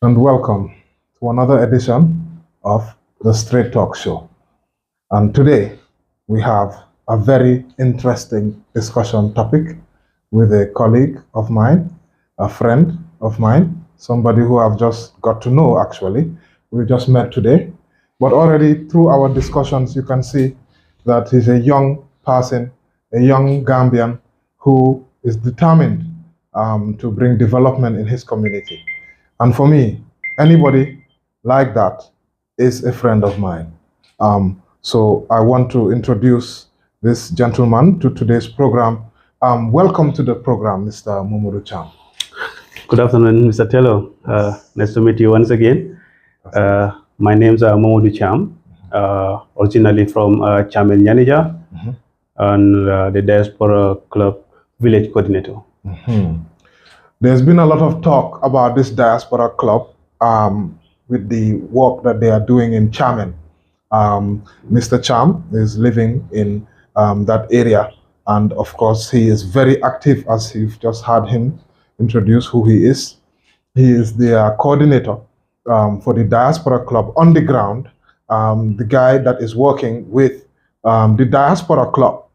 And welcome to another edition of the Straight Talk Show. And today we have a very interesting discussion topic with a colleague of mine, a friend of mine, somebody who I've just got to know actually. We just met today. But already through our discussions, you can see that he's a young person, a young Gambian who is determined to bring development in his community. And for me, anybody like that is a friend of mine. So I want to introduce this gentleman to today's program. Welcome to the program, Mr. Momodou Cham. Good afternoon, Mr. Tello. Nice to meet you once again. My name is Momodou Cham, originally from Chamen Nianija, and the Diaspora Club village coordinator. There's been a lot of talk about this Diaspora Club with the work that they are doing in Chamen. Mr. Cham is living in that area, and of course, he is very active, as you've just heard him introduce who he is. He is the coordinator for the Diaspora Club on the ground, the guy that is working with the Diaspora Club.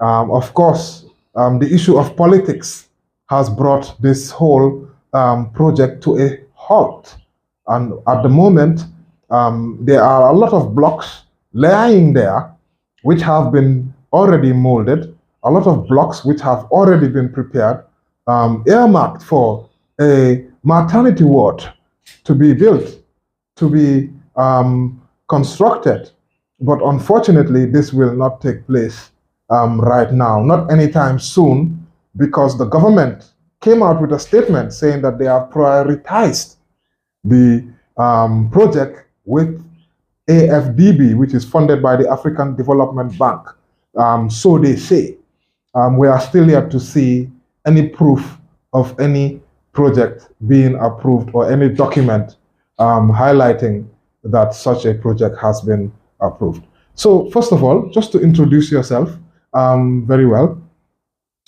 Of course, the issue of politics has brought this whole project to a halt. And at the moment, there are a lot of blocks lying there which have been already molded, a lot of blocks which have already been prepared, earmarked for a maternity ward to be built, to be constructed. But unfortunately, this will not take place right now, not anytime soon, because the government came out with a statement saying that they have prioritized the project with AFDB, which is funded by the African Development Bank. So they say. We are still yet to see any proof of any project being approved or any document highlighting that such a project has been approved. So first of all, just to introduce yourself very well,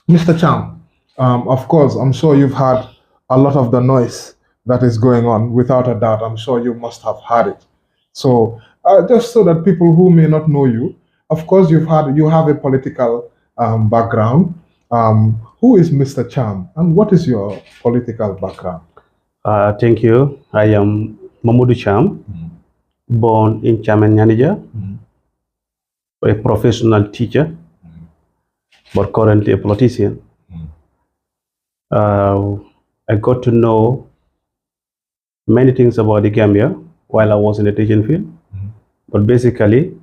Mr. Cham, of course, I'm sure you've heard a lot of the noise that is going on. Without a doubt, I'm sure you must have heard it. So just so that people who may not know you, of course, you have a political background. Who is Mr. Cham, and what is your political background? Thank you. I am Momodou Cham, born in Chamen Nianija, a professional teacher, but currently a politician. I got to know many things about the Gambia while I was in the teaching field, but basically,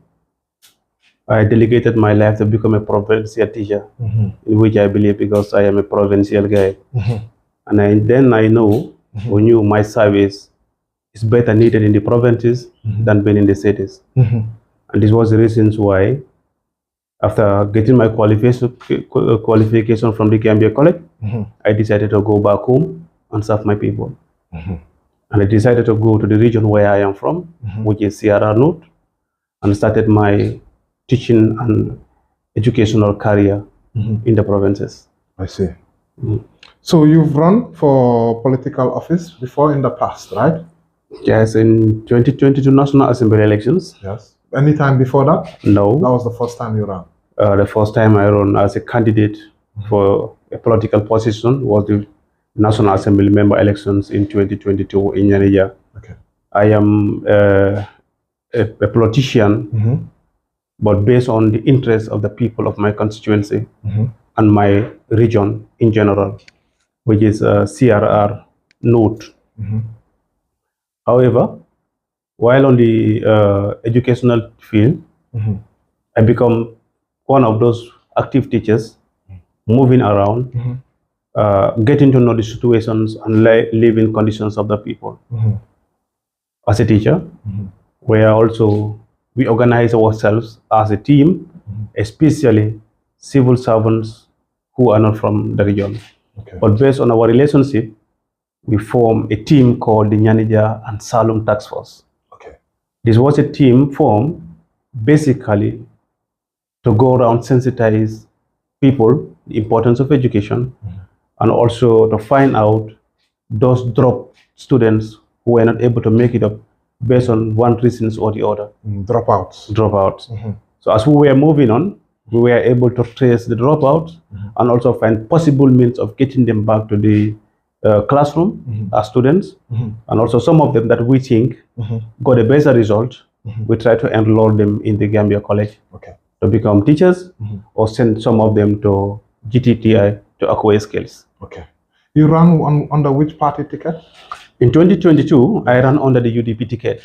I delegated my life to become a provincial teacher, in which I believe because I am a provincial guy. And then I know or knew my service is better needed in the provinces than being in the cities. And this was the reasons why, after getting my qualification from the Gambia College, I decided to go back home and serve my people. And I decided to go to the region where I am from, which is Sierra North, and started my teaching and educational career in the provinces. I see. So you've run for political office before in the past, right? Yes, in 2022 National Assembly elections. Yes. Any time before that? No. That was the first time you ran? The first time I ran as a candidate for a political position was the National Assembly member elections in 2022 in Nianija. Okay. I am a politician, but based on the interests of the people of my constituency and my region in general, which is CRR North. However, while on the educational field, I become one of those active teachers, moving around, getting to know the situations and living conditions of the people. As a teacher, we organize ourselves as a team, especially civil servants who are not from the region. Okay. But based on our relationship, we form a team called the Nianija and Salum Task Force. Okay. This was a team formed basically to go around sensitize people the importance of education, and also to find out those drop students who were not able to make it up based on one reasons or the other. Dropouts. So as we were moving on, we were able to trace the dropouts and also find possible means of getting them back to the classroom as students. And also some of them that we think got a better result, we try to enroll them in the Gambia College to become teachers or send some of them to GTTI to acquire skills. You ran under which party ticket? In 2022, I ran under the UDP ticket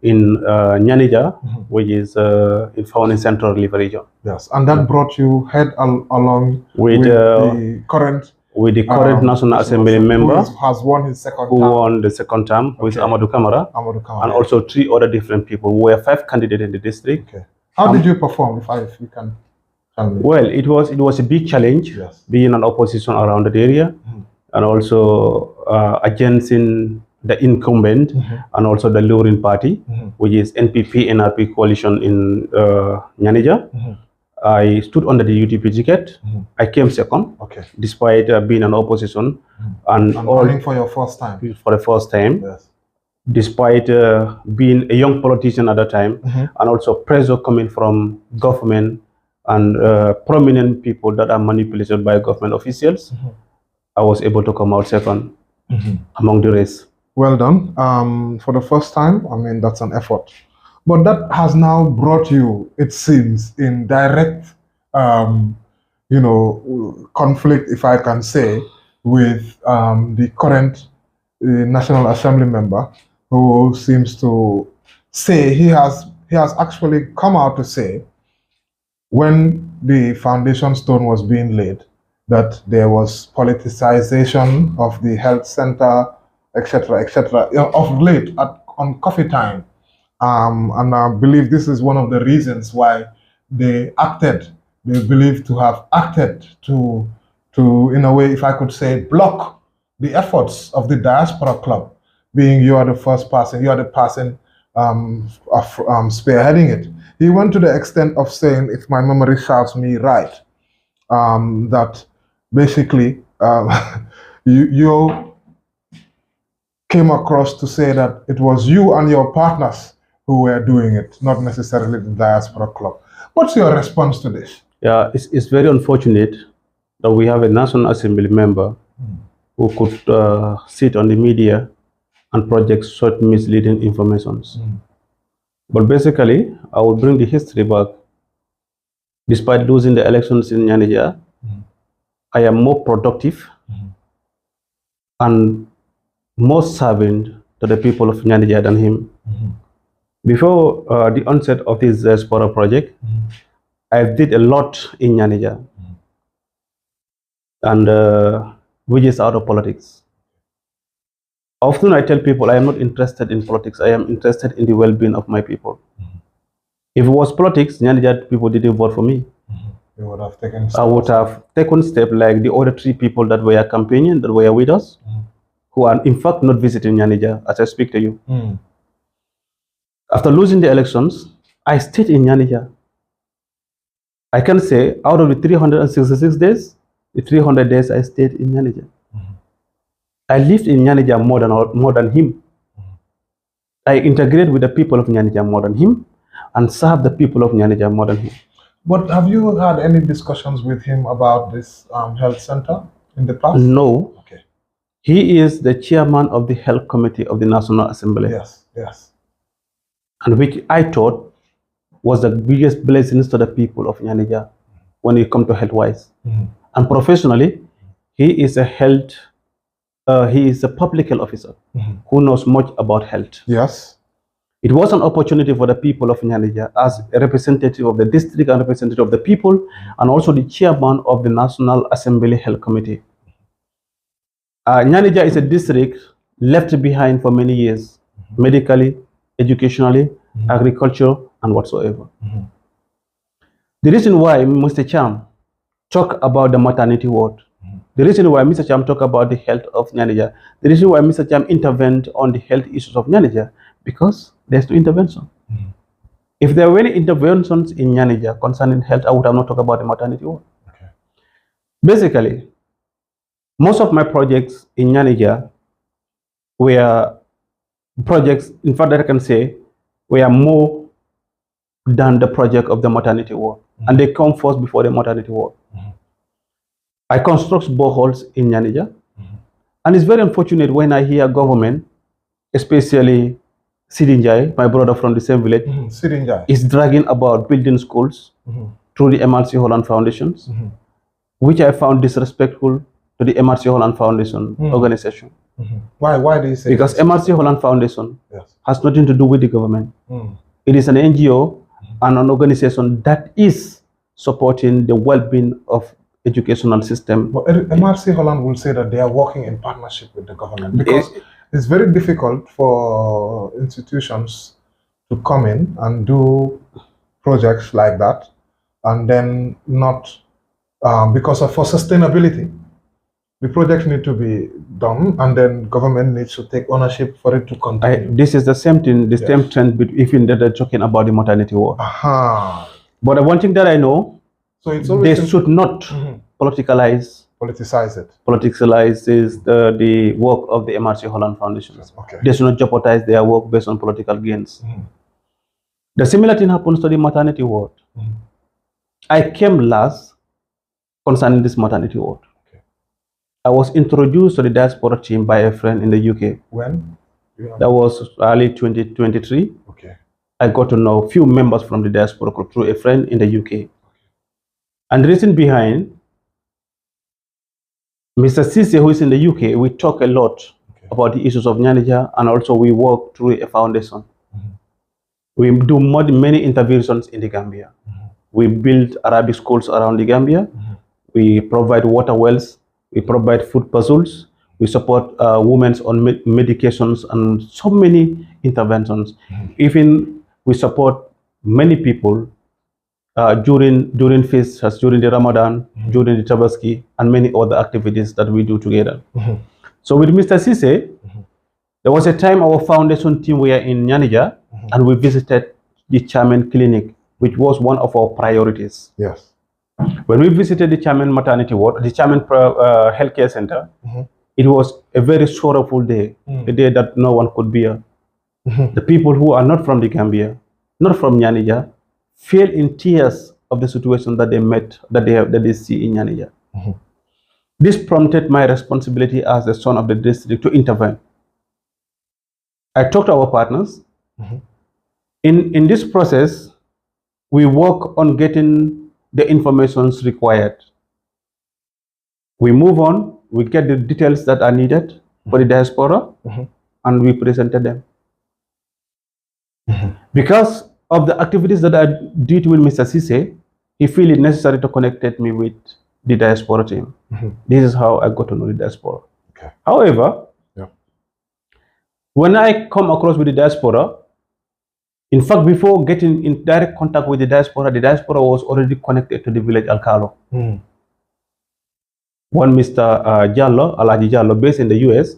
in Nianija, which is found in Central River region. Yes, and that brought you head along with the current National Assembly member who has won his second term. Who won the second term, who is Amadou Kamara, and also 3 other different people. We were 5 candidates in the district. How did you perform, if you can tell me? Well, it was a big challenge, being an opposition around that area, and also against the incumbent and also the luring party, which is NPP-NRP coalition in Nianija. I stood under the UDP ticket. I came second, despite being an opposition and running for your first time. For the first time, despite being a young politician at the time, and also pressure coming from government and prominent people that are manipulated by government officials. I was able to come out second among the race. Well done. For the first time, I mean, that's an effort. But that has now brought you, it seems, in direct, conflict, if I can say, with the current National Assembly member, who seems to say he has actually come out to say, when the foundation stone was being laid, that there was politicization of the health center, etc., of late on coffee time. And I believe this is one of the reasons why they believe to have acted to, in a way, if I could say, block the efforts of the Diaspora Club, being you are the first person, you are the person spearheading it. He went to the extent of saying, if my memory serves me right, that basically you came across to say that it was you and your partners who were doing it, not necessarily the Diaspora Club. What's your response to this? Yeah, it's very unfortunate that we have a National Assembly member who could sit on the media and project such misleading informations. But basically, I will bring the history back. Despite losing the elections in Nianija, I am more productive and more serving to the people of Nianija than him. Before the onset of this Diaspora project, I did a lot in Nianija, and which is out of politics. Often I tell people I am not interested in politics. I am interested in the well-being of my people. If it was politics, Nianija people didn't vote for me. You would have taken steps. I would have taken steps like the other 3 people that were campaigning, that were with us, who are in fact not visiting Nianija as I speak to you. After losing the elections, I stayed in Nianija. I can say out of the 366 days, the 300 days I stayed in Nianija. I lived in Nianija more than him. I integrated with the people of Nianija more than him, and served the people of Nianija more than him. But have you had any discussions with him about this health center in the past? No. He is the chairman of the health committee of the National Assembly. Yes. And which I thought was the biggest blessings to the people of Nianija when it comes to health-wise. And professionally, he is a public health officer who knows much about health. Yes. It was an opportunity for the people of Nianija as a representative of the district and representative of the people, and also the chairman of the National Assembly Health Committee. Nianija is a district left behind for many years, medically, educationally, agriculture, and whatsoever. The reason why Mr. Cham talk about the maternity ward, the reason why Mr. Cham talk about the health of Nianija, the reason why Mr. Cham intervened on the health issues of Nianija, because there's no intervention. If there were any interventions in Nianija concerning health, I would have not talked about the maternity ward. Basically, most of my projects in Nianija were projects, in fact, that I can say, were more than the project of the maternity ward. And they come first before the maternity ward. I construct boreholes in Nianija. And it's very unfortunate when I hear government, especially Sidinjai, my brother from the same village, is dragging about building schools through the MRC Holland Foundations, which I found disrespectful to the MRC Holland Foundation organization. Why do you say Because this? MRC Holland Foundation has nothing to do with the government. It is an NGO and an organization that is supporting the well-being of educational system. But MRC Holland will say that they are working in partnership with the government, because it's very difficult for institutions to come in and do projects like that and then not, because for sustainability, the projects need to be done and then government needs to take ownership for it to continue. This is the same thing, the same trend, even that they're talking about the maternity ward. But the one thing that I know, so it's they should not politicize the work of the MRC Holland Foundation. They should not jeopardize their work based on political gains. The similar thing happens to the maternity ward. I came last concerning this maternity ward. I was introduced to the diaspora team by a friend in the UK. When? That was early 2023. I got to know a few members from the Diaspora Club through a friend in the UK. And the reason behind, Mr. Cisse, who is in the UK, we talk a lot about the issues of Nianija, and also we work through a foundation. We do many interventions in the Gambia. We build Arabic schools around the Gambia. We provide water wells. We provide food puzzles. We support women on medications and so many interventions. Even we support many people during feasts, as during the Ramadan, during the Tabaski, and many other activities that we do together. So with Mr. Cisse, there was a time our foundation team were in Nianija, and we visited the Chamen Clinic, which was one of our priorities. When we visited the Chamen Maternity Ward, the Chamen Healthcare Center, it was a very sorrowful day, a day that no one could bear. The people who are not from the Gambia, not from Nianija, fell in tears of the situation that they met, that they see in Nianija. This prompted my responsibility as the son of the district to intervene. I talked to our partners. In this process, we work on getting the information required. We move on, we get the details that are needed for the diaspora, and we presented them. Because of the activities that I did with Mr. Cisse, he felt it necessary to connect me with the diaspora team. This is how I got to know the diaspora. However, when I come across with the diaspora, in fact, before getting in direct contact with the diaspora was already connected to the village Alcalo. One Mr. Alaji Jallo, based in the US,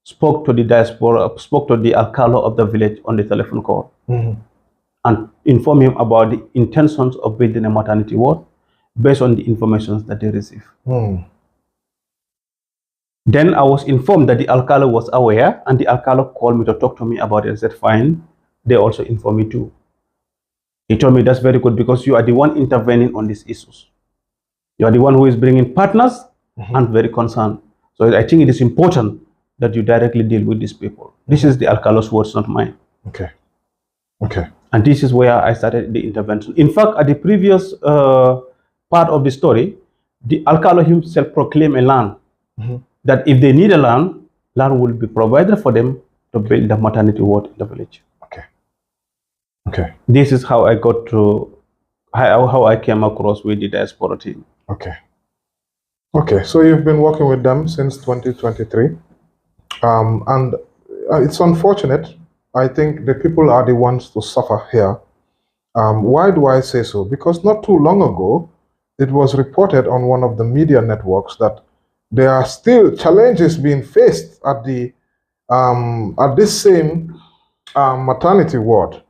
spoke to the diaspora, spoke to the Alcalo of the village on the telephone call, and informed him about the intentions of building a maternity ward based on the information that they received. Then I was informed that the Alcalo was aware, and the Alcalo called me to talk to me about it. I said, fine. They also informed me too. He told me, that's very good, because you are the one intervening on these issues. You are the one who is bringing partners and very concerned. So I think it is important that you directly deal with these people. This is the Alcalo's words, not mine. And this is where I started the intervention. In fact, at the previous part of the story, the Alcalo himself proclaimed a land that if they need a land will be provided for them to build the maternity ward in the village. This is how I got to, how I came across with the diaspora team. So you've been working with them since 2023, and it's unfortunate. I think the people are the ones to suffer here. Why do I say so? Because not too long ago, it was reported on one of the media networks that there are still challenges being faced at the at this same maternity ward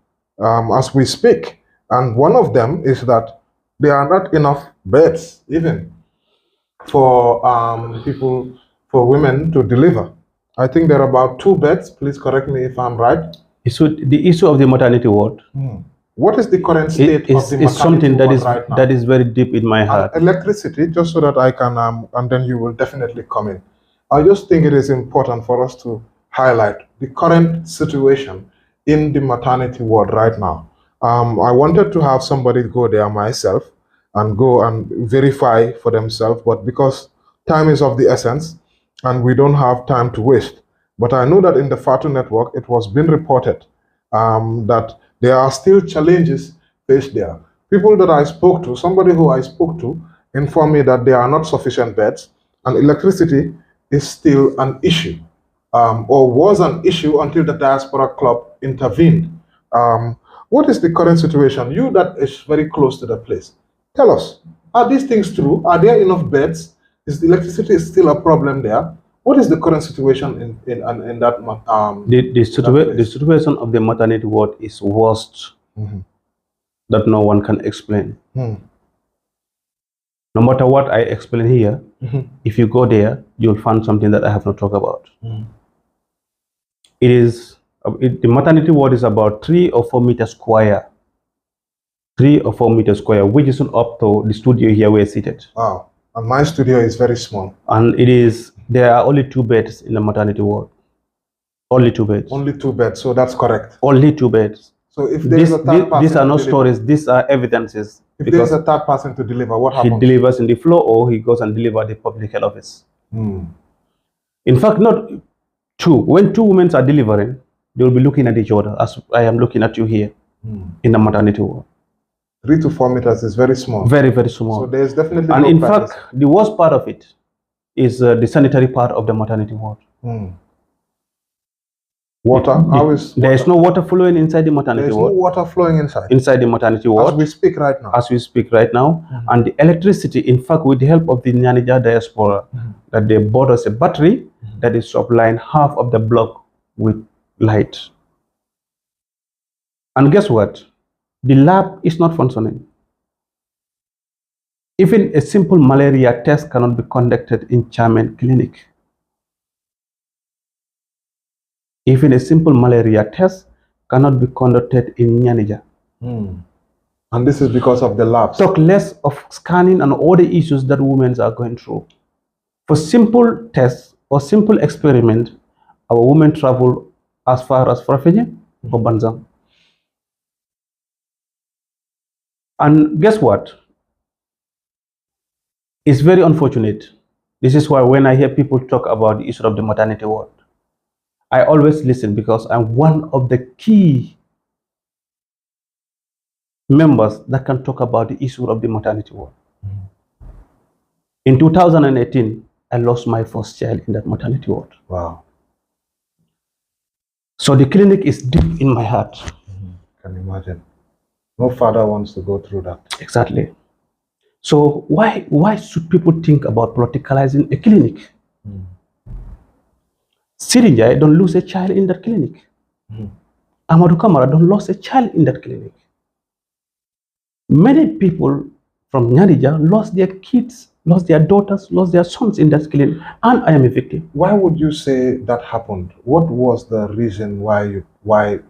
as we speak, and one of them is that there are not enough beds even for women to deliver. I think there are about 2 beds. Please correct me if I'm right. The issue of the maternity ward. What is the current state of the maternity something that ward is right now? that is very deep in my heart. And electricity, just so that I can, and then you will definitely come in. I just think it is important for us to highlight the current situation in the maternity ward right now. I wanted to have somebody go there myself and go and verify for themselves, but because time is of the essence and we don't have time to waste. But I know that in the FATU network, it was being reported that there are still challenges faced there. People that I spoke to, somebody who I spoke to, informed me that there are not sufficient beds and electricity is still an issue, or was an issue until the Diaspora Club intervened. What is the current situation? You that is very close to the place, tell us, are these things true? Are there enough beds? Is the electricity still a problem there? What is the current situation in that? The situation of the maternity ward is worst that no one can explain. No matter what I explain here, if you go there, you'll find something that I have not talked about. The maternity ward is about 3 or 4 meters square. 3 or 4 meters square, which is up to the studio here we're seated. Wow. And my studio is very small. And there are only 2 beds in the maternity ward. Only 2 beds. Only 2 beds, so that's correct. Only 2 beds. So if there is a third person, these are not stories, these are evidences. If there is a third person to deliver, what happens? He delivers in the floor or he goes and delivers at the public health office. In fact, not 2. When 2 women are delivering, they will be looking at each other, as I am looking at you here in the maternity ward. 3 to 4 meters is very small. Very, very small. So there is definitely and in fact, the worst part of it is the sanitary part of the maternity ward. Water? How is there is no water flowing inside the maternity ward. There is no water flowing inside? Inside the maternity ward. As we speak right now? As we speak right now. And the electricity, in fact, with the help of the Nianija diaspora, that they bought us a battery that is supplying half of the block with light. And guess what? The lab is not functioning. Even a simple malaria test cannot be conducted in Chamen Clinic. Even a simple malaria test cannot be conducted in Nianija. And this is because of the labs. Talk less of scanning and all the issues that women are going through. For simple tests or simple experiment, our women travel as far as Farafenye or Banzang. And guess what? It's very unfortunate. This is why when I hear people talk about the issue of the maternity ward, I always listen, because I'm one of the key members that can talk about the issue of the maternity ward. In 2018, I lost my first child in that maternity ward. Wow. So the clinic is deep in my heart. Can imagine. No father wants to go through that. Exactly. So why should people think about politicalizing a clinic? Sirinjai don't lose a child in that clinic. Amadou Kamara don't lose a child in that clinic. Many people from Nianija lost their kids, lost their daughters, lost their sons in that clinic, and I am a victim. Why would you say that happened? What was the reason why you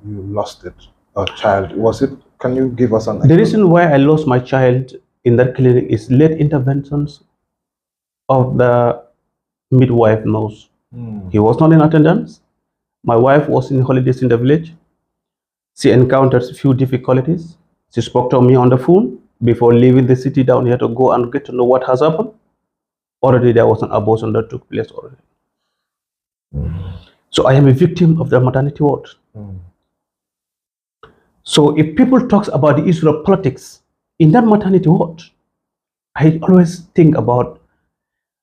lost it, a child? Was it? Can you give us an explanation? The reason why I lost my child in that clinic is late interventions of the midwife nurse. He was not in attendance. My wife was in holidays in the village. She encountered a few difficulties. She spoke to me on the phone before leaving the city down here to go and get to know what has happened. Already there was an abortion that took place already. So I am a victim of the maternity ward. So if people talk about the issue of politics in that maternity ward, I always think about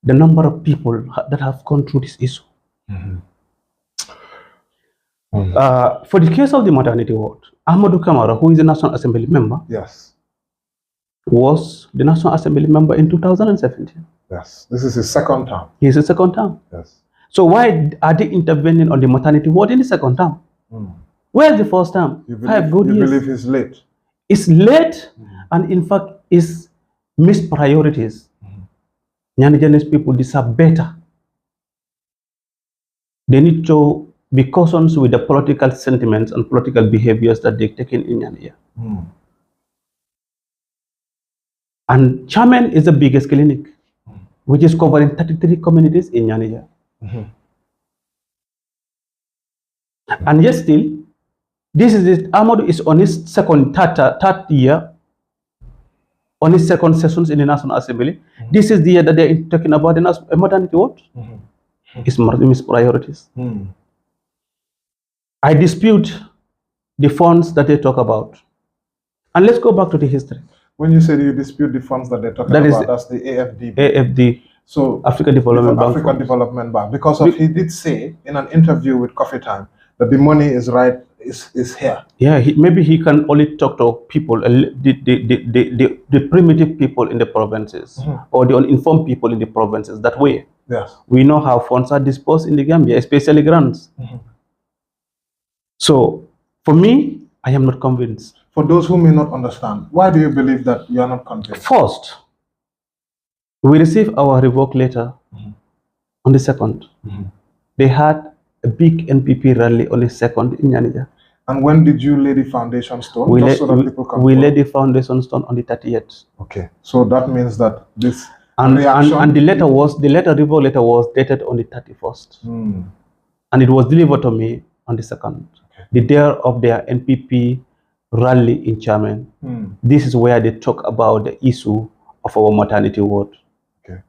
the number of people that have gone through this issue. For the case of the maternity ward, Ahmadou Kamara, who is a National Assembly member, yes, was the National Assembly member in 2017. Yes, this is his second term. He is a second term. Yes. So why are they intervening on the maternity ward in the second term? Where's the first term? You believe he's late? It's late, and in fact, it's missed priorities. Nianija's people deserve better. they need to be cautious with the political sentiments and political behaviors that they've taken in Nianija. And Chamen is the biggest clinic, which is covering 33 communities in Nianija. And yet still, this is it. Ahmadu is on his third year, on his second sessions in the National Assembly. This is the year that they're talking about the maternity ward. It's his priorities. I dispute the funds that they talk about. And let's go back to the history. When you say you dispute the funds that they're talking about, that's the AFD. AFD. So African Development Bank. African Development Bank. Because he did say in an interview with Coffee Time that the money is here. Yeah, maybe he can only talk to people, the primitive people in the provinces, or the uninformed people in the provinces. That way, yes, we know how funds are dispersed in the Gambia, especially grants. So, for me, I am not convinced. For those who may not understand, why do you believe that you are not convinced? First, we received our revoked letter on the 2nd. They had a big NPP rally on the 2nd in Nianija. And when did you lay the foundation stone? We laid the foundation stone on the 30th. Okay, so that means that this and the revoked letter was dated on the 31st, and it was delivered to me on the 2nd, the day of their NPP rally in Chamen. This is where they talk about the issue of our maternity ward. Okay.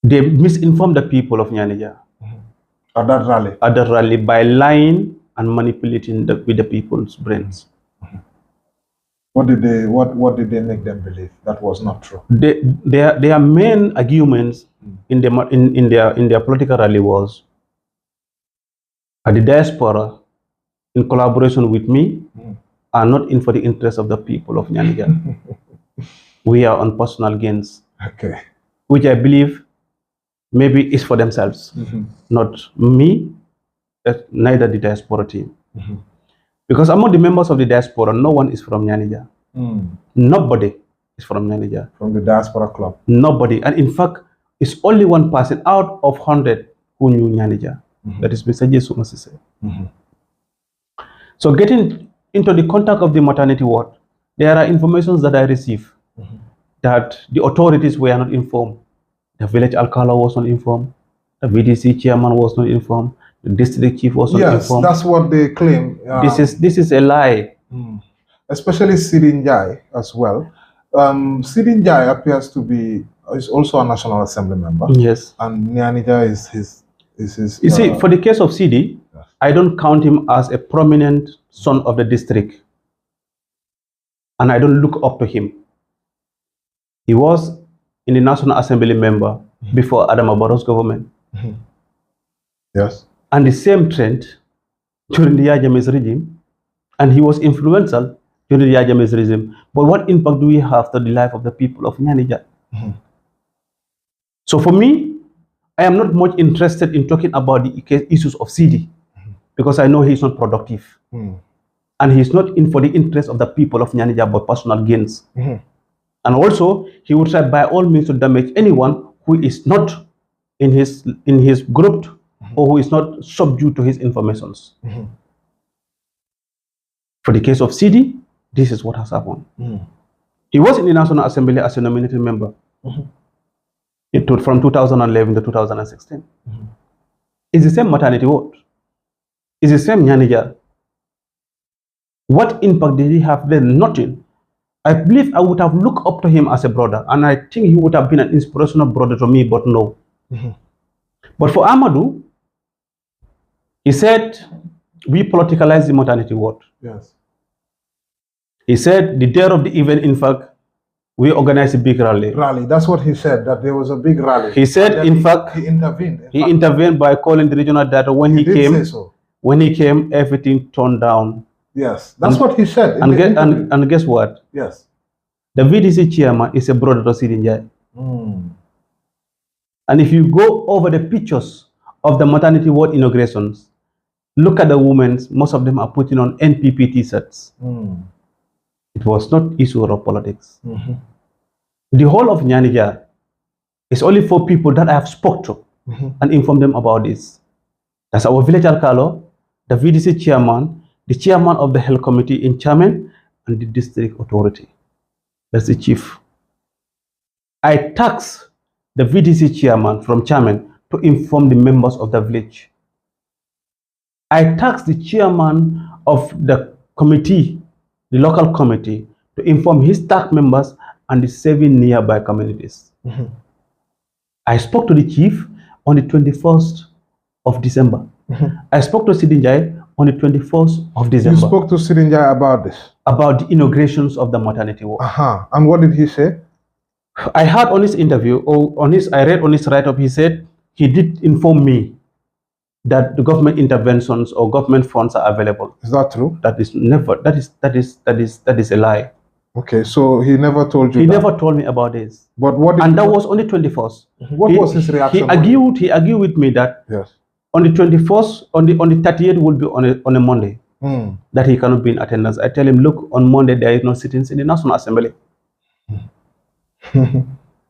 They misinformed the people of Nianija. At that rally? At that rally, by lying and manipulating with the people's brains. What did they make them believe that was not true? Their main arguments in their political rally was the diaspora, in collaboration with me, are not in for the interest of the people of Nianija. We are on personal gains. Okay. Which I believe maybe is for themselves, not me, neither the diaspora team. Because among the members of the diaspora, no one is from Nianija. Nobody is from Nianija. From the Diaspora Club? Nobody. And in fact, it's only one person out of 100 who knew Nianija. That is Mr. Jesu Masise. So getting into the contact of the maternity ward, there are informations that I receive that the authorities were not informed. The village alcala was not informed. The VDC chairman was not informed. The district chief was not informed. Yes, that's what they claim. This is a lie. Especially Sidinjai as well. Sidinjai appears to be is also a National Assembly member. Yes. And Nianija is his. You see, for the case of CD, I don't count him as a prominent son of the district, and I don't look up to him. He was in the National Assembly member before Adama Barrow's government. Yes. And the same trend during the Yajame's regime, and he was influential during the Yajame's regime. But what impact do we have to the life of the people of Nianija? So for me, I am not much interested in talking about the issues of CD because I know he's not productive. And he's not in for the interest of the people of Nianija but personal gains. And also, he would try by all means to damage anyone who is not in his group or who is not subject to his informations. For the case of CD, this is what has happened. He was in the National Assembly as a nominated member from 2011 to 2016. It's the same maternity ward. It's the same Nianija. What impact did he have then? Nothing. I believe I would have looked up to him as a brother, and I think he would have been an inspirational brother to me, but no. But for Amadou, he said, we politicalized the maternity ward. Yes. He said, the day of the event, in fact, we organized a big rally. That's what he said, that there was a big rally. He said, in fact, he intervened. He intervened by calling the regional director. When he came, when he came, everything turned down. Yes, that's what he said. And guess what? Yes. The VDC chairman is a brother to Sidinjai. And if you go over the pictures of the maternity ward inaugurations, look at the women, most of them are putting on NPP t-shirts. It was not issue of politics. The whole of Nianija is only 4 people that I have spoke to and inform them about this. That's our village alcalo, the VDC chairman, the chairman of the health committee in Chamen, and the district authority. That's the chief. I tasked the VDC chairman from Chamen to inform the members of the village. I tasked the chairman of the committee, the local committee, to inform his staff members and the 7 nearby communities. I spoke to the chief on the 21st of December. I spoke to Sidinjai on the 21st of December. You spoke to Sidinjai about this? About the inaugurations of the maternity ward. And what did he say? I heard on his interview, or I read on his write-up, he said he did inform me that the government interventions or government funds are available. Is that true? That is never. That is a lie. Okay, so he never told you. He never told me about this. But what? And that was on the 21st. What was his reaction? He argued with me that yes, on the 21st, on the 30th will be on a Monday. That he cannot be in attendance. I tell him, look, on Monday there is no sittings in the National Assembly.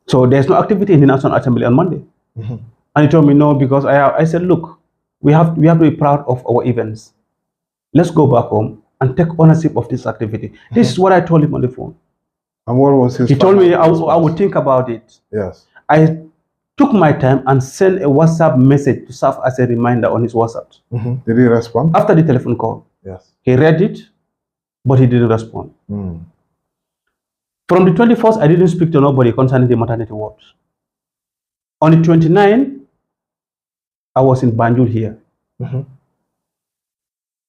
So there's no activity in the National Assembly on Monday. And he told me no, because I said, look, we have to be proud of our events. Let's go back home and take ownership of this activity. This is what I told him on the phone. And what was his? He told me I would think about it. Yes. I took my time and sent a WhatsApp message to serve as a reminder on his WhatsApp. Did he respond? After the telephone call. Yes. He read it, but he didn't respond. From the 21st, I didn't speak to nobody concerning the maternity ward. On the 29th, I was in Banjul here.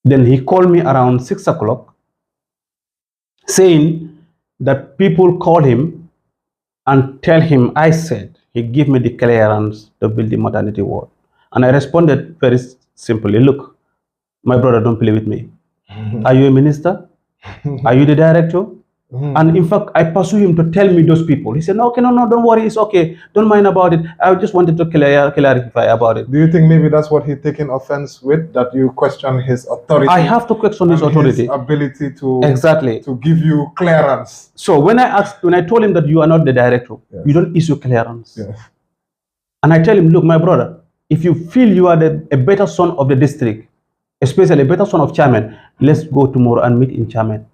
Then he called me around 6 o'clock, saying that people call him and tell him I said he give me the clearance to build the maternity ward. And I responded very simply, look, my brother, don't play with me. Are you a minister? Are you the director? And in fact, I pursue him to tell me those people. He said, no, okay, no, don't worry, it's okay. Don't mind about it. I just wanted to clarify about it. Do you think maybe that's what he's taking offense with, that you question his authority? I have to question his authority. His ability to to give you clearance. So when I told him that you are not the director, you don't issue clearance. And I tell him, look, my brother, if you feel you are a better son of the district, especially a better son of Chamen, let's go tomorrow and meet in Chamen.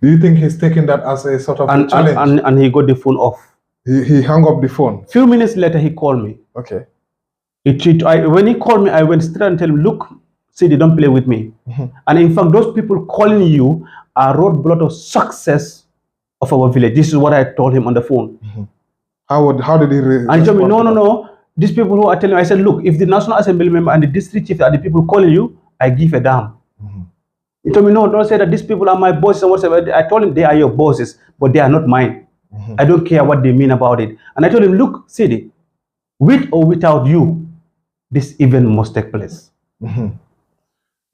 Do you think he's taking that as a sort of challenge? And he got the phone off. He hung up the phone. Few minutes later, he called me. Okay. When he called me, I went straight and tell him, look, see, they don't play with me. And in fact, those people calling you are roadblock of success of our village. This is what I told him on the phone. How did he And he told me, no. These people who are telling me, I said, look, if the National Assembly member and the district chief are the people calling you, I give a damn. He told me, no, don't say that these people are my bosses and whatever. I told him they are your bosses, but they are not mine. I don't care what they mean about it. And I told him, look, Sidi, with or without you, this event must take place.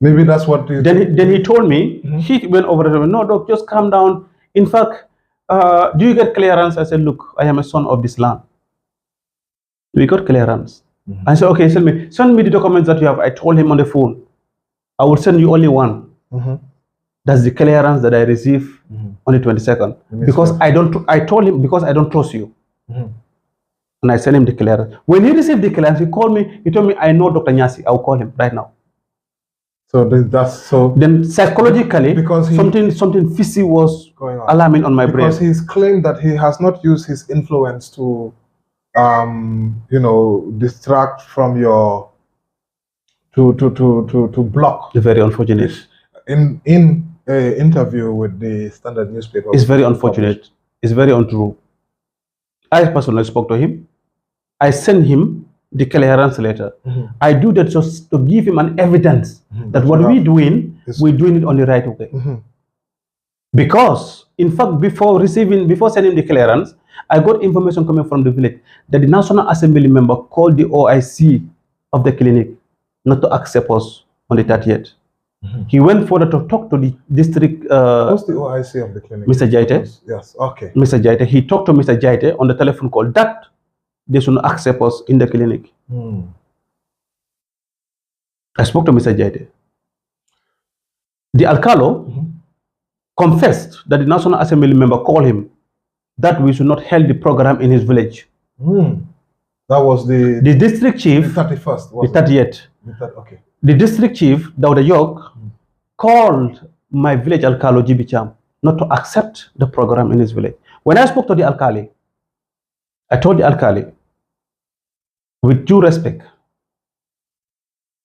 Maybe that's what you Then he told me, he went over to me, no, doc, just calm down. In fact, do you get clearance? I said, look, I am a son of this land. We got clearance. I said, okay, send me the documents that you have. I told him on the phone, I will send you only one. That's the clearance that I received on the 22nd. Because I told him, because I don't trust you. And I sent him the clearance. When he received the clearance, he called me, he told me, I know Dr. Nyasi, I'll call him right now. So that's so. Then psychologically, because something fishy was going on, alarming on my brain. Because he's claimed that he has not used his influence to, distract from your, to block. Very unfortunate. In an interview with the Standard newspaper. It's very unfortunate. It's very untrue. I personally spoke to him. I sent him the clearance letter. I do that just to give him an evidence that what we're doing it on the right way. Because, in fact, before sending the clearance, I got information coming from the village that the National Assembly member called the OIC of the clinic not to accept us on the 30th. He went further to talk to the district. What's the OIC of the clinic? Mr. Jaite. Yes, okay. Mr. Jaite. He talked to Mr. Jaite on the telephone call that they should not accept us in the clinic. I spoke to Mr. Jaite. The Alcalo confessed that the National Assembly member called him that we should not hold the program in his village. That was the district chief. The 31st. The 30th. Okay. The district chief, Dauda York, called my village Alkalo Jibicham not to accept the program in his village. When I spoke to the Alkali, I told the Alkali, with due respect,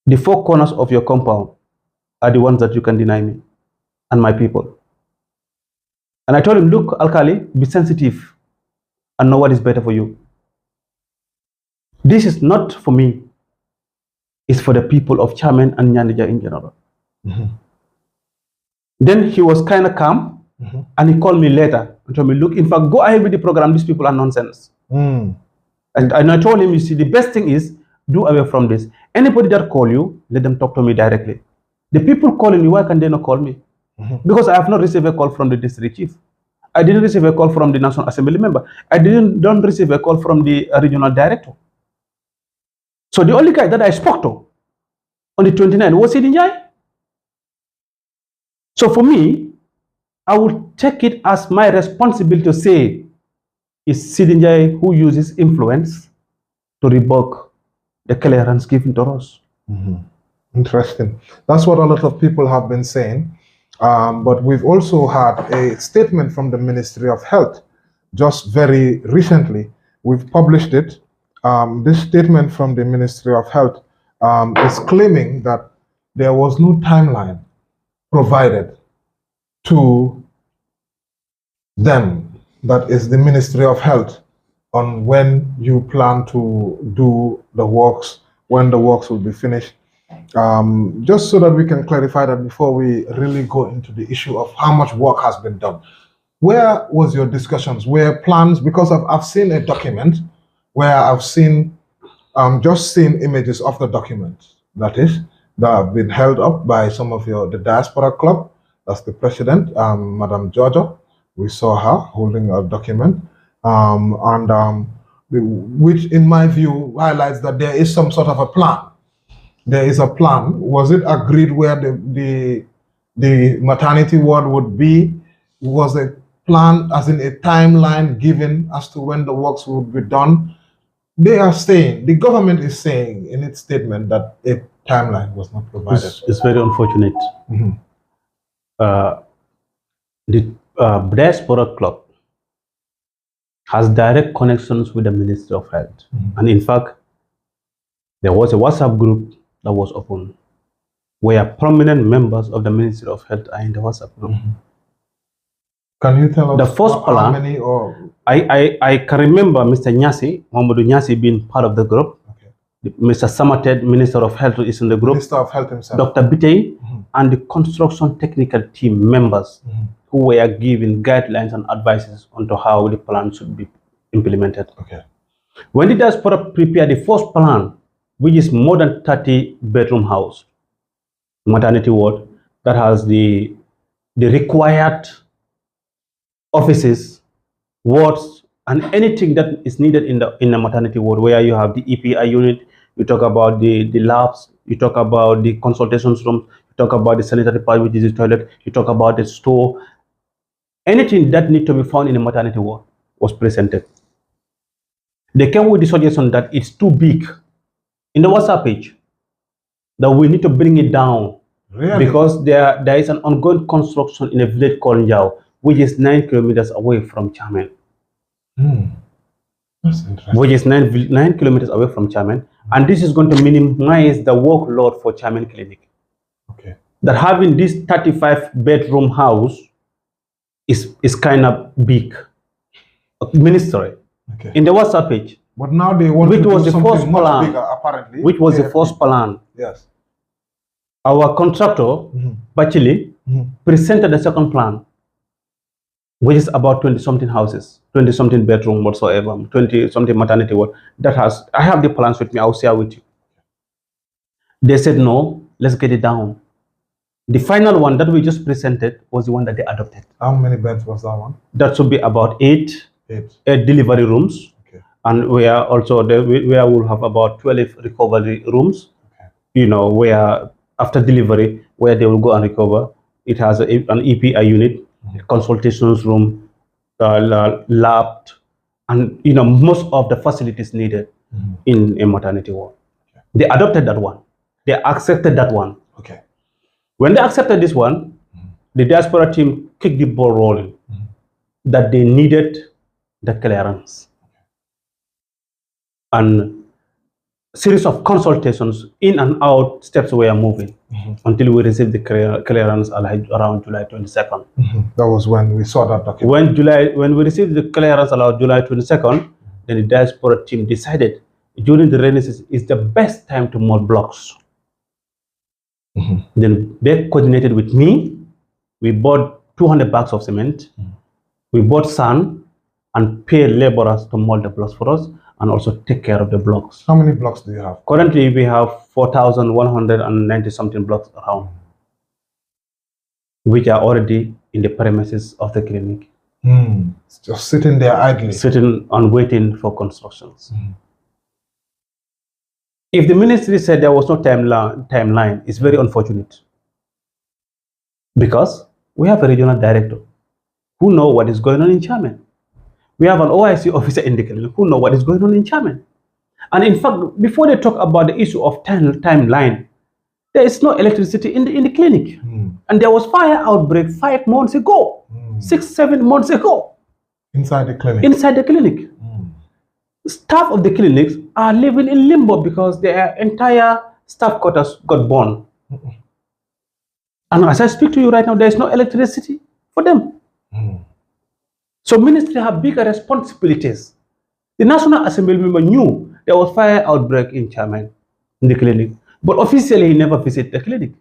the four corners of your compound are the ones that you can deny me and my people. And I told him, look, Alkali, be sensitive and know what is better for you. This is not for me. It's for the people of Chamen and Nianija in general. Then he was kind of calm, and he called me later and told me, look, in fact, go ahead with the program. These people are nonsense. And I told him, you see, the best thing is do away from this. Anybody that call you, let them talk to me directly. The people calling you, why can they not call me? Because I have not received a call from the district chief. I didn't receive a call from the National Assembly member. I don't receive a call from the regional director. So the only guy that I spoke to on the 29th was Nianija. So for me, I would take it as my responsibility to say, it's Nianija who uses influence to revoke the clearance given to us. Interesting. That's what a lot of people have been saying. But we've also had a statement from the Ministry of Health just very recently. We've published it. This statement from the Ministry of Health is claiming that there was no timeline provided to them, that is the Ministry of Health, on when you plan to do the works, when the works will be finished. Just so that we can clarify that before we really go into the issue of how much work has been done. Where was your discussions? Where plans? Because I've seen a document where I've seen just seen images of the document that have been held up by some of the Diaspora Club. That's the president, Madam Georgia. We saw her holding a document, which in my view highlights that there is some sort of a plan. There is a plan. Was it agreed where the maternity ward would be? Was a plan, as in a timeline given as to when the works would be done? They are saying, the government is saying in its statement that a timeline was not provided. It's very unfortunate. The Diaspora Club has direct connections with the Ministry of Health. And in fact, there was a WhatsApp group that was open where prominent members of the Ministry of Health are in the WhatsApp group. Can you tell us the first plan, how many? Or I can remember Mr. Nyasi, Momodou Nyasi, being part of the group. Mr. Samated, Minister of Health, is in the group. Minister of Health himself. Dr. Bitey, and the construction technical team members who were given guidelines and advices on to how the plan should be implemented. When the Diaspora prepared the first plan, which is more than 30 bedroom house, maternity ward, that has the required offices, wards, and anything that is needed in the maternity ward, where you have the EPI unit, you talk about the labs, you talk about the consultations room, you talk about the sanitary part, which is the toilet, you talk about the store. Anything that needs to be found in a maternity ward was presented. They came with the suggestion that it's too big in the WhatsApp page, that we need to bring it down. Really? Because there is an ongoing construction in a village called Njao, which is 9 kilometers away from Chamen. That's interesting. Which is 9 kilometers away from Chamen, and this is going to minimize the workload for Chamen Clinic. That having this 35 bedroom house is kind of big. Ministry in the WhatsApp page. But now they want which to was do the something first much plan, bigger, apparently. Which was the first plan. Yes. Our contractor, Bachili, presented the second plan, which is about 20-something houses, 20-something bedroom whatsoever, 20-something maternity ward. I have the plans with me, I'll share with you. They said, no, let's get it down. The final one that we just presented was the one that they adopted. How many beds was that one? That should be about eight delivery rooms. And where also where we'll have about 12 recovery rooms, you know, where after delivery, where they will go and recover. It has an EPI unit, consultations room, lab, and you know, most of the facilities needed. in a maternity ward. Okay. They adopted that one. They accepted that one. Okay. When they accepted this one, the diaspora team kicked the ball rolling that they needed the clearance. And series of consultations in and out steps were moving until we received the clearance around July 22nd. That was when we saw that document. When we received the clearance around July 22nd, then the diaspora team decided during the rainy season is the best time to mold blocks. Then they coordinated with me. We bought 200 bags of cement. We bought sand and paid laborers to mold the blocks for us and also take care of the blocks. How many blocks do you have? Currently, we have 4,190 something blocks around, which are already in the premises of the clinic. It's just sitting there idly. Sitting and waiting for constructions. If the ministry said there was no timeline, it's very unfortunate. Because we have a regional director who knows what is going on in Chamen. We have an OIC officer in the clinic who knows what is going on in Chamen. And in fact, before they talk about the issue of timeline, there is no electricity in the clinic. And there was fire outbreak 5 months ago, 6, 7 months ago. Inside the clinic? Inside the clinic. Staff of the clinics are living in limbo because their entire staff quarters got burned. And as I speak to you right now, there is no electricity for them. So ministry have bigger responsibilities. The National Assembly member knew there was fire outbreak in Chamen, in the clinic, but officially he never visited the clinic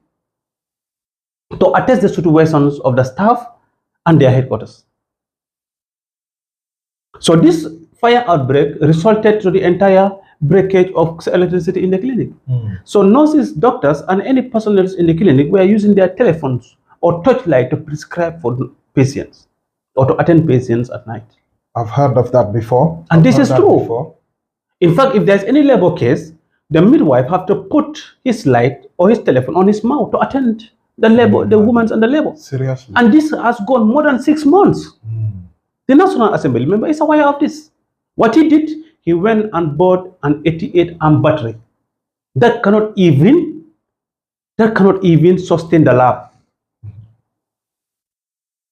to attest the situations of the staff and their headquarters. So this fire outbreak resulted to the entire breakage of electricity in the clinic. So nurses, doctors, and any personnel in the clinic were using their telephones or torchlight to prescribe for patients or to attend patients at night. I've heard of that before. And this is true. In fact, if there's any labor case, the midwife have to put his light or his telephone on his mouth to attend the labor, the women and the labor. Seriously? And this has gone more than 6 months. The National Assembly member is aware of this. What he did, he went and bought an 88 amp battery that cannot even sustain the lab.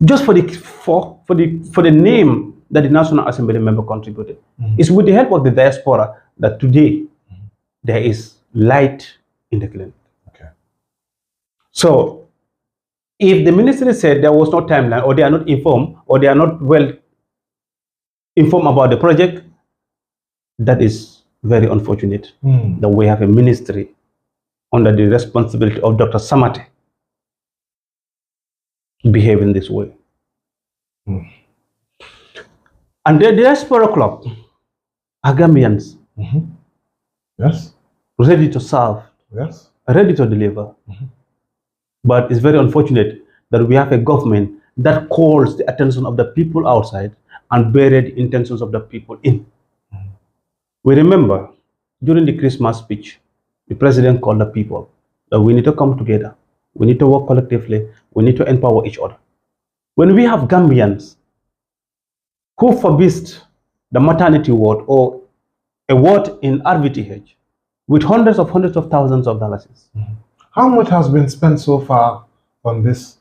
Just for the name that the National Assembly member contributed. It's with the help of the diaspora that today there is light in the clinic. Okay. So if the ministry said there was no timeline, or they are not informed, or they are not well informed about the project, that is very unfortunate that we have a ministry under the responsibility of Dr. Samate behaving this way. And the Diaspora Club are Gambians. Yes. Ready to serve. Yes. Ready to deliver. But it's very unfortunate that we have a government that calls the attention of the people outside and bury the intentions of the people in. We remember during the Christmas speech, the president called the people that we need to come together. We need to work collectively. We need to empower each other. When we have Gambians who forbids the maternity ward or a ward in RVTH with hundreds of thousands of dollars. How much has been spent so far on this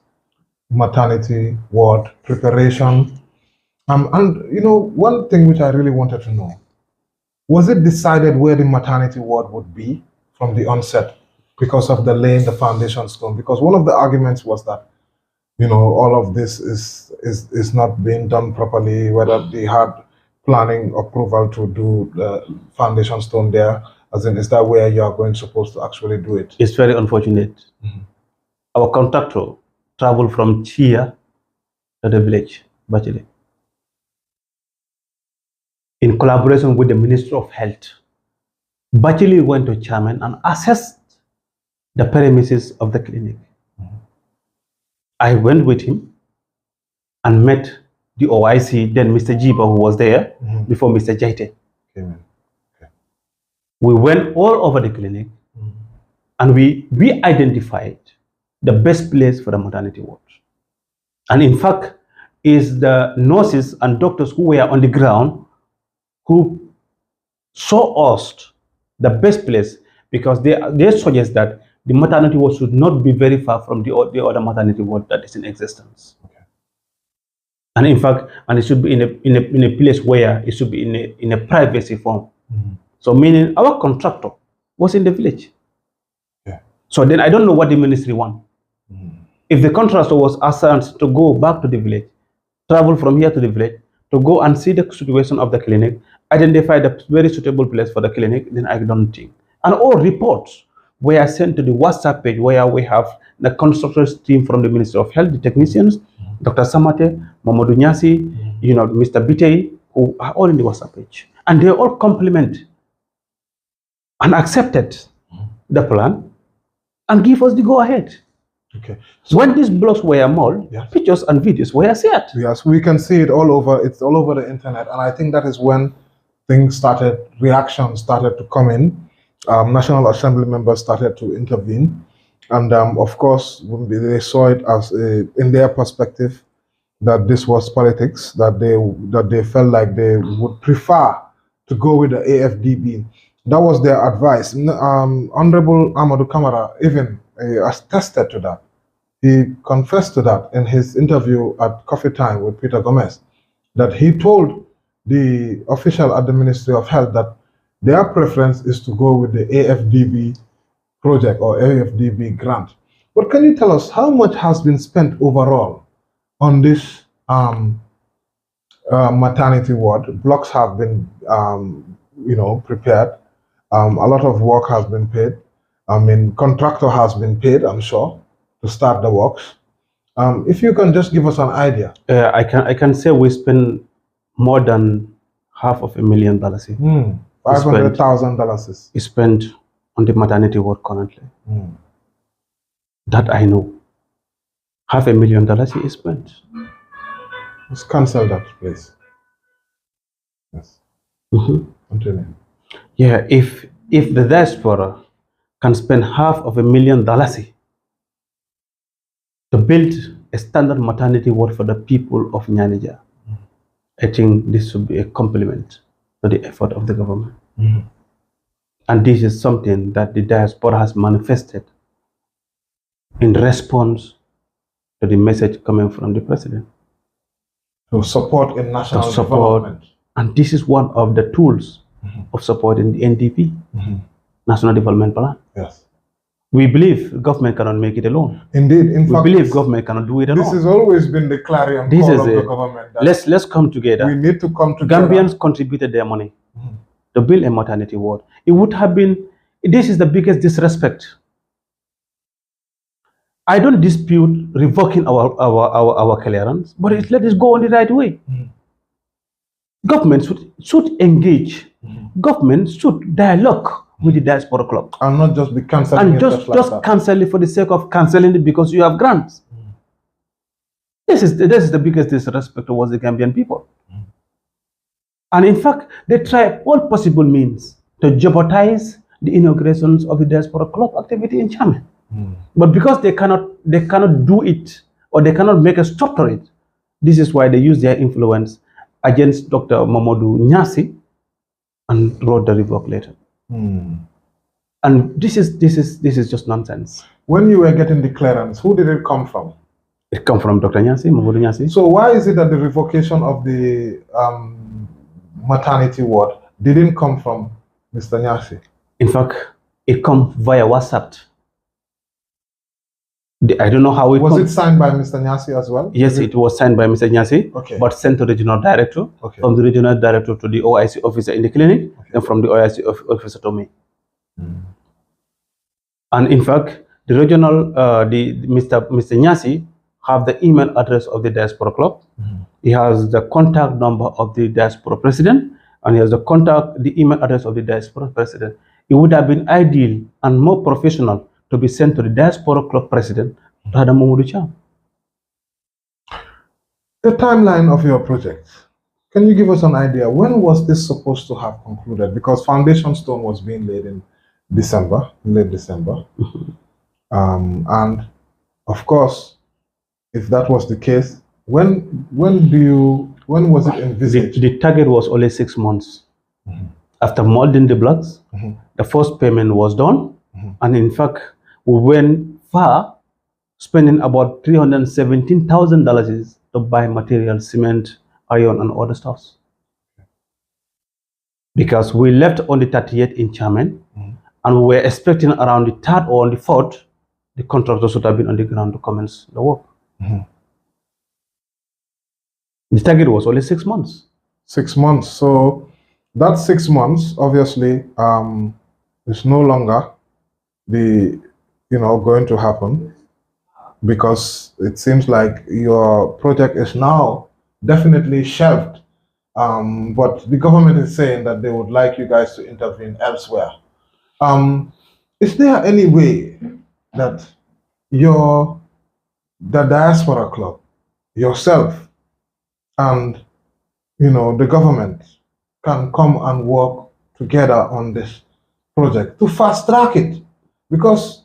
maternity ward preparation? And you know, one thing which I really wanted to know, was it decided where the maternity ward would be from the onset because of the laying the foundation stone? Because one of the arguments was that, you know, all of this is not being done properly, whether they had planning approval to do the foundation stone there, as in, is that where you are supposed to actually do it? It's very unfortunate. Our contractor traveled from Chia to the village, Bachile, in collaboration with the Ministry of Health. Bachile went to Chamen and assessed the premises of the clinic. I went with him and met the OIC, then Mr. Jiba, who was there before Mr. Jaite. Okay. We went all over the clinic and we identified the best place for the maternity ward. And in fact, is the nurses and doctors who were on the ground who show us the best place, because they suggest that the maternity ward should not be very far from the other maternity ward that is in existence. Okay. And in fact, and it should be in a place where it should be in a privacy form. So meaning our contractor was in the village. Yeah. So then I don't know what the ministry want. If the contractor was assigned to go back to the village, travel from here to the village, to go and see the situation of the clinic, identify the very suitable place for the clinic, then I don't think. And all reports were sent to the WhatsApp page where we have the constructors team from the Ministry of Health, the technicians, Dr. Samate, Momodou Nyasi, Mr. Bitey, who are all in the WhatsApp page. And they all compliment and accepted the plan and give us the go ahead. Okay. So when these blocks were mauled, pictures and videos were shared. Yes, we can see it all over. It's all over the internet, and I think that is when reactions started to come in. National Assembly members started to intervene, and of course, they saw it as in their perspective that this was politics. That they felt like they would prefer to go with the AFDB. That was their advice. Honorable Amadou Kamara even attested to that. He confessed to that in his interview at Coffee Time with Peter Gomez, that he told the official at the Ministry of Health that their preference is to go with the AFDB project or AFDB grant. But can you tell us how much has been spent overall on this maternity ward? Blocks have been, prepared. A lot of work has been paid. Contractor has been paid, I'm sure, to start the works. If you can just give us an idea. I can say we spent more than $500,000. $500,000 is spent on the maternity ward currently. That I know. $500,000 is spent. Let's cancel that, please. Yes. Continue. Yeah, if the diaspora can spend $500,000 to build a standard maternity ward for the people of Nianija, I think this should be a compliment to the effort of the government. And this is something that the diaspora has manifested in response to the message coming from the president. To support in national development. And this is one of the tools of supporting the NDP, National Development Plan. Yes. We believe government cannot make it alone. Indeed. In fact, we believe government cannot do it alone. This has always been the clarion call of the government. Let's come together. We need to come together. Gambians contributed their money to build a maternity ward. It would have been, this is the biggest disrespect. I don't dispute revoking our clearance, but let us go on the right way. Government should engage. Government should dialogue with the Diaspora Club. And not just be cancelling and just cancel it for the sake of cancelling it because you have grants. This is the biggest disrespect towards the Gambian people. And in fact, they try all possible means to jeopardize the inaugurations of the Diaspora Club activity in Chamen. But because they cannot do it, or they cannot make a stop to it, this is why they use their influence against Dr. Momodou Nyasi and wrote the revoked letter. And this is just nonsense. When you were getting the clearance, who did it come from? It come from Dr. Nyasi, Momodou Nyasi. So why is it that the revocation of the maternity ward didn't come from Mr. Nyasi? In fact, it come via WhatsApp. I don't know how it was. It signed by Mr. Nyasi as well? Yes, it was signed by Mr. Nyasi, but sent to the regional director, from the regional director to the OIC officer in the clinic, and from the OIC officer to me. And in fact, the regional, Mr. Nyasi have the email address of the Diaspora Club. He has the contact number of the Diaspora president, and he has the email address of the Diaspora president. It would have been ideal and more professional to be sent to the Diaspora Club president, Momodou Cham. The timeline of your project, can you give us an idea? When was this supposed to have concluded? Because foundation stone was being laid in December, late December. And of course, if that was the case, when was it envisaged? The target was only 6 months. After molding the blocks, the first payment was done. And in fact, we went far, spending about $317,000 to buy material, cement, iron, and other stuffs. Because we left on the 30th in Chamen, and we were expecting around the 3rd or on the 4th, the contractors would have been on the ground to commence the work. The target was only 6 months. 6 months. So that 6 months, obviously, is no longer going to happen, because it seems like your project is now definitely shelved. But the government is saying that they would like you guys to intervene elsewhere. Is there any way that the Diaspora Club, yourself, and the government can come and work together on this project to fast track it? Because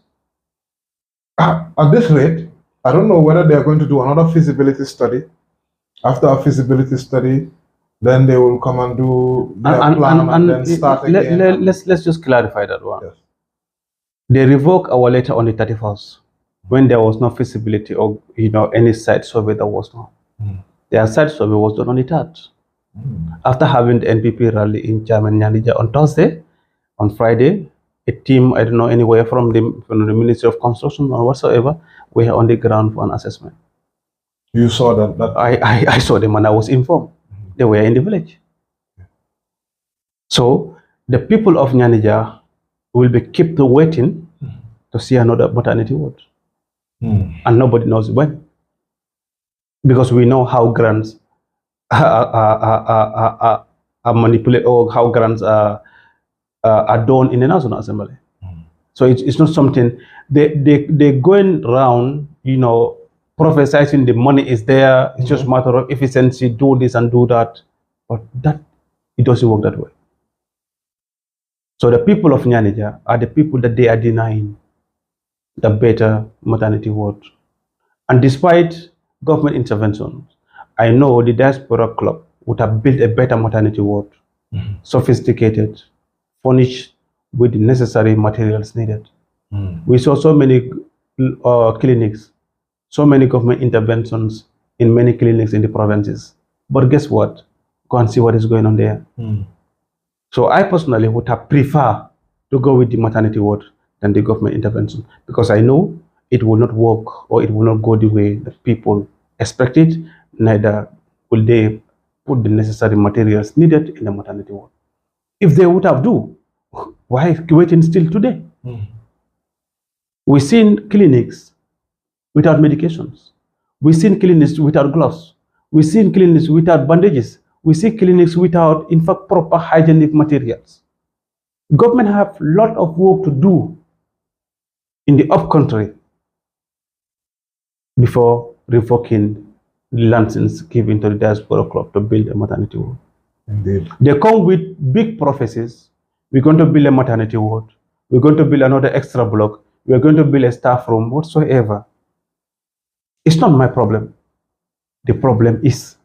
at this rate, I don't know whether they are going to do another feasibility study. After a feasibility study, then they will come and do their plan and then start again. Let's just clarify that one. Yes. They revoked our letter on the 31st when there was no feasibility or any site survey that was done. Their site survey was done on the 3rd. After having the NPP rally in Chamen Nianija on Thursday, on Friday, a team, I don't know, anywhere from the Ministry of Construction or whatsoever, were on the ground for an assessment. You saw that? I saw them and I was informed. They were in the village. So the people of Nianija will be kept waiting to see another maternity ward. And nobody knows when. Because we know how grants are manipulated, or how grants are done in the National Assembly. So it's not something they're going around, prophesizing the money is there. It's just a matter of efficiency, do this and do that. But it doesn't work that way. So the people of Nianija are the people that they are denying the better maternity ward. And despite government intervention, I know the Diaspora Club would have built a better maternity ward, sophisticated, furnished with the necessary materials needed. We saw so many clinics, so many government interventions in many clinics in the provinces. But guess what? Go and see what is going on there. So I personally would have preferred to go with the maternity ward than the government intervention, because I know it will not work, or it will not go the way that people expect it, neither will they put the necessary materials needed in the maternity ward. If they would have do, why waiting still today? We've seen clinics without medications. We've seen clinics without gloves. We've seen clinics without bandages. We see clinics without, in fact, proper hygienic materials. Government have a lot of work to do in the upcountry before revoking the license given to the Diaspora Club to build a maternity ward. Indeed. They come with big prophecies. We're going to build a maternity ward. We're going to build another extra block. We're going to build a staff room, whatsoever. It's not my problem. The problem is,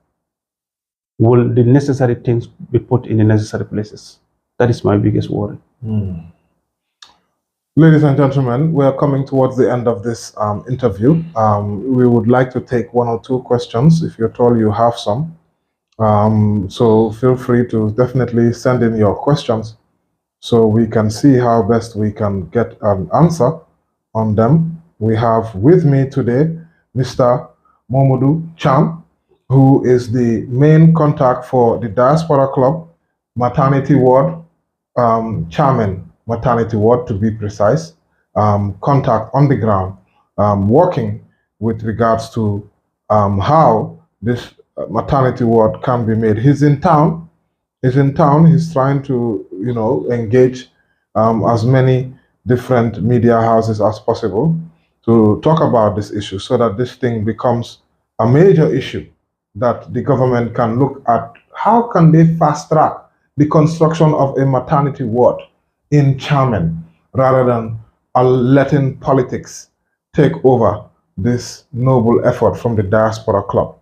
will the necessary things be put in the necessary places? That is my biggest worry. Ladies and gentlemen, we are coming towards the end of this interview. We would like to take 1 or 2 questions, if you're told you have some. So feel free to definitely send in your questions so we can see how best we can get an answer on them. We have with me today Mr. Momodou Cham, who is the main contact for the Diaspora Club Maternity Ward, Chamen Maternity Ward to be precise, contact on the ground, working with regards to how this maternity ward can be made. He's in town. He's trying to, engage as many different media houses as possible to talk about this issue, so that this thing becomes a major issue that the government can look at. How can they fast track the construction of a maternity ward in Chamen, rather than letting politics take over this noble effort from the Diaspora Club?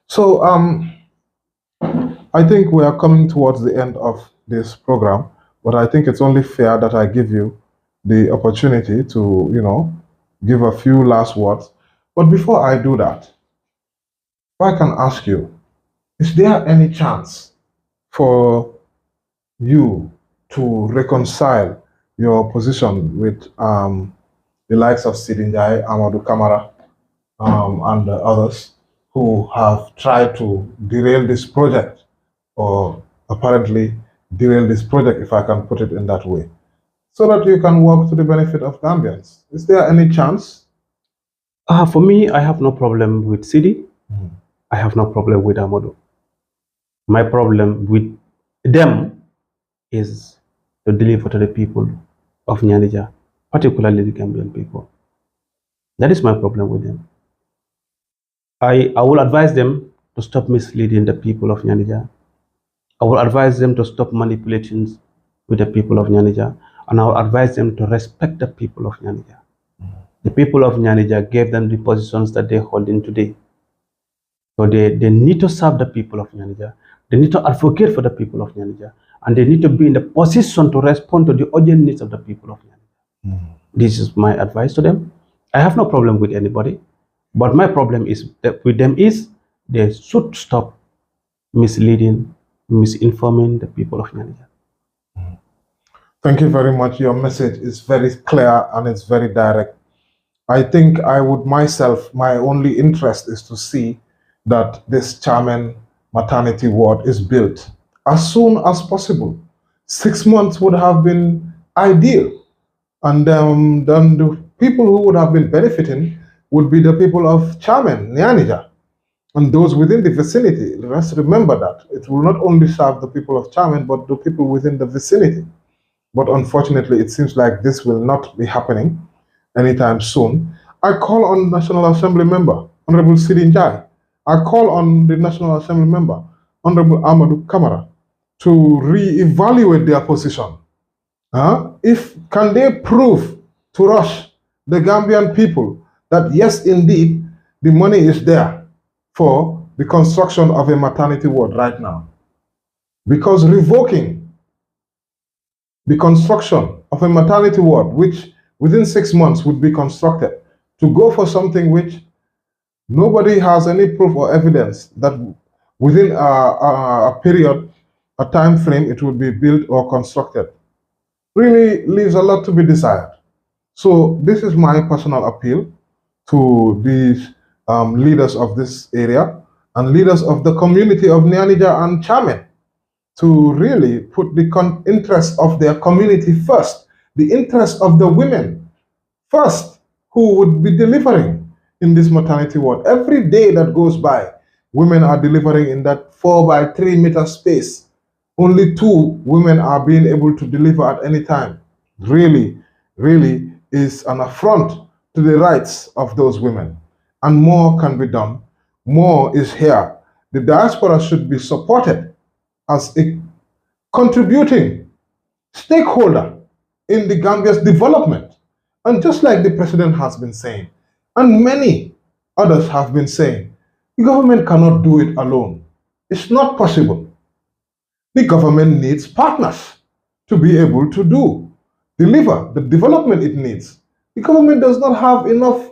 So I think we are coming towards the end of this program. but I think it's only fair that I give you the opportunity to, give a few last words. But before I do that, if I can ask you, is there any chance for you to reconcile your position with the likes of Sidinjai, Amadou Kamara, and the others who have tried to derail this project, or apparently derail this project, if I can put it in that way, so that you can work to the benefit of Gambians? Is there any chance? For me, I have no problem with Sidi. I have no problem with Amadou. My problem with them is to deliver to the people of Nianija, particularly the Gambian people. That is my problem with them. I will advise them to stop misleading the people of Nianija. I will advise them to stop manipulating with the people of Nianija, and I will advise them to respect the people of Nianija. The people of Nianija gave them the positions that they hold in today. So they need to serve the people of Nianija. They need to advocate for the people of Nianija, and they need to be in the position to respond to the urgent needs of the people of Nianija. This is my advice to them. I have no problem with anybody, but my problem is that with them is they should stop misleading, misinforming the people of Nianija. Thank you very much. Your message is very clear and it's very direct. I think I would myself, my only interest is to see that this Chamen Maternity Ward is built as soon as possible. 6 months would have been ideal. And then the people who would have been benefiting would be the people of Chamen, Nianija, and those within the vicinity. Let's remember that. It will not only serve the people of Chamen, but the people within the vicinity. But unfortunately, it seems like this will not be happening anytime soon. I call on National Assembly member, Honorable Sidin Jai. I call on the National Assembly member, Honorable Amadou Kamara, to re-evaluate their position. If can they prove to us, the Gambian people, that yes, indeed, the money is there for the construction of a maternity ward right now. Because revoking the construction of a maternity ward, which within 6 months would be constructed, to go for something which nobody has any proof or evidence that within a period, a time frame, it would be built or constructed, really leaves a lot to be desired. So this is my personal appeal to these leaders of this area and leaders of the community of Nianija and Chamen, to really put the interest of their community first, the interest of the women first, who would be delivering in this maternity ward. Every day that goes by, women are delivering in that 4 by 3 meter space. Only 2 women are being able to deliver at any time. Really, really is an affront to the rights of those women. And more can be done. More is here. The diaspora should be supported as a contributing stakeholder in the Gambia's development. And just like the president has been saying, and many others have been saying, the government cannot do it alone. It's not possible. The government needs partners to be able to deliver the development it needs. The government does not have enough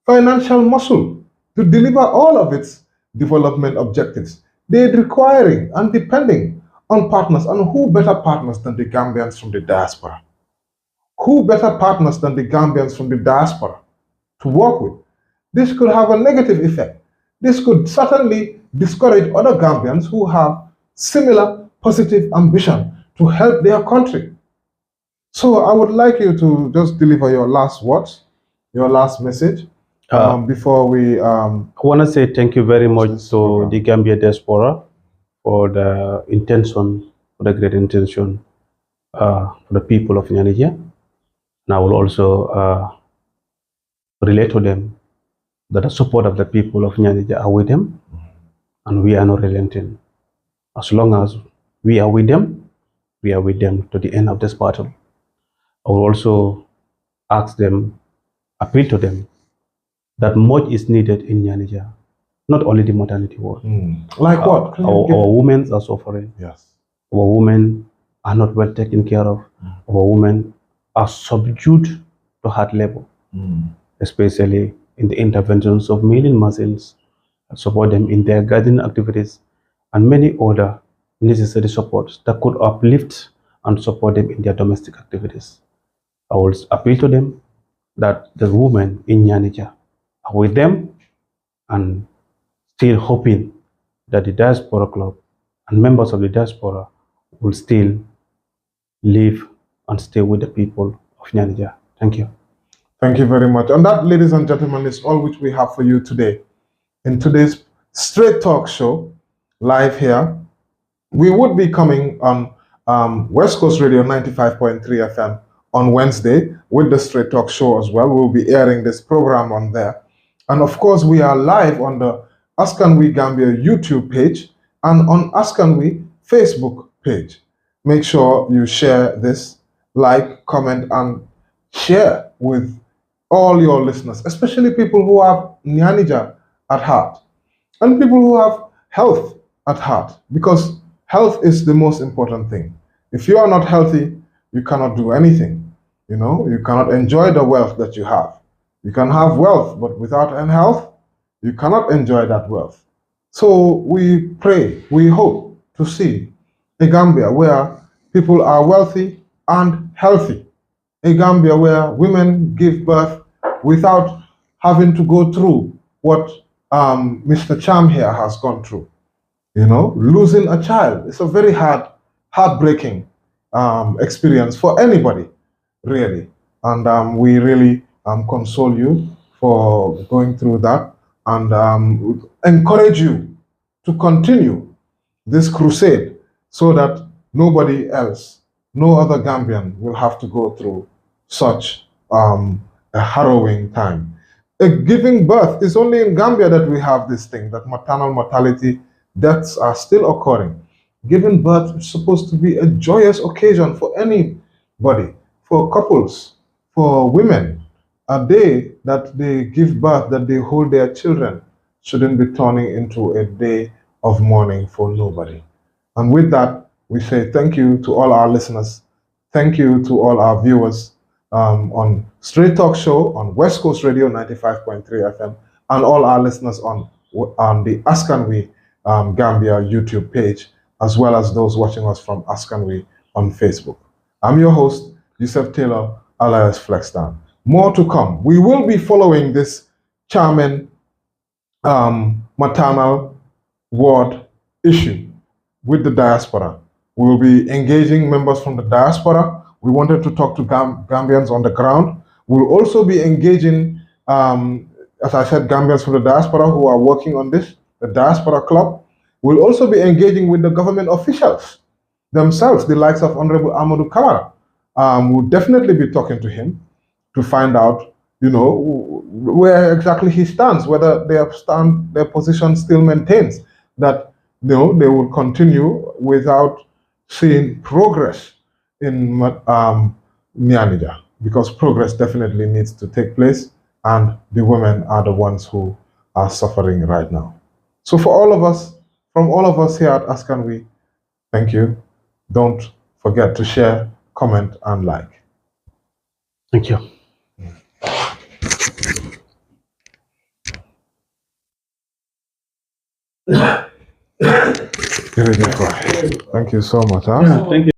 financial muscle to deliver all of its development objectives. They're requiring and depending on partners. And who better partners than the Gambians from the diaspora? Who better partners than the Gambians from the diaspora to work with? This could have a negative effect. This could certainly discourage other Gambians who have similar positive ambition to help their country. So I would like you to just deliver your last words, your last message, before we... I want to say thank you very much to the Gambia diaspora for the intention, for the great intention for the people of Nianija. And I will also relate to them that the support of the people of Nianija are with them, and we are not relenting. As long as we are with them to the end of this battle. I will also ask them, appeal to them, that much is needed in Nianija, not only the maternity ward. Like what? Our women are suffering. Yes. Our women are not well taken care of, or women are subdued to hard labor, especially in the interventions of milling machines, support them in their gardening activities, and many other necessary supports that could uplift and support them in their domestic activities. I will appeal to them that the women in Nianija are with them and still hoping that the Diaspora Club and members of the diaspora will still live and stay with the people of Nianija. Thank you. Thank you very much. And that, ladies and gentlemen, is all which we have for you today. In today's Straight Talk show, live here, we would be coming on West Coast Radio 95.3 FM on Wednesday with the Straight Talk show as well. We'll be airing this program on there. And of course, we are live on the Askanwi Gambia YouTube page and on Askanwi Facebook page. Make sure you share this, like, comment, and share with all your listeners, especially people who have Nianija at heart and people who have health at heart, because health is the most important thing. If you are not healthy, you cannot do anything. You cannot enjoy the wealth that you have. You can have wealth, but without health, you cannot enjoy that wealth. So we pray, we hope to see a Gambia where people are wealthy and healthy. A Gambia where women give birth without having to go through what Mr. Cham here has gone through. Losing a child is a very heartbreaking experience for anybody, really. And we really console you for going through that, and encourage you to continue this crusade so that nobody else, no other Gambian will have to go through such a harrowing time. Giving birth is only in Gambia that we have this thing, that maternal mortality deaths are still occurring. Giving birth is supposed to be a joyous occasion for anybody, for couples, for women. A day that they give birth, that they hold their children, shouldn't be turning into a day of mourning for nobody. And with that, we say thank you to all our listeners. Thank you to all our viewers on Straight Talk Show on West Coast Radio 95.3 FM, and all our listeners on the Askanwi Gambia YouTube page, as well as those watching us from Askanwi on Facebook. I'm your host, Yusuf Taylor, alias Flexdown. More to come. We will be following this Chamen Maternity Ward issue with the diaspora. We will be engaging members from the diaspora. We wanted to talk to Gambians on the ground. We'll also be engaging, as I said, Gambians from the diaspora who are working on this, the Diaspora Club. We'll also be engaging with the government officials themselves, the likes of Honorable Momodou Cham. We'll definitely be talking to him to find out, where exactly he stands, whether their position still maintains that they will continue without seeing progress in Nianija, because progress definitely needs to take place, and the women are the ones who are suffering right now. So from all of us here at Askanwi, thank you. Don't forget to share, comment, and like. Thank you. Thank you so much. Huh? Yeah, thank you.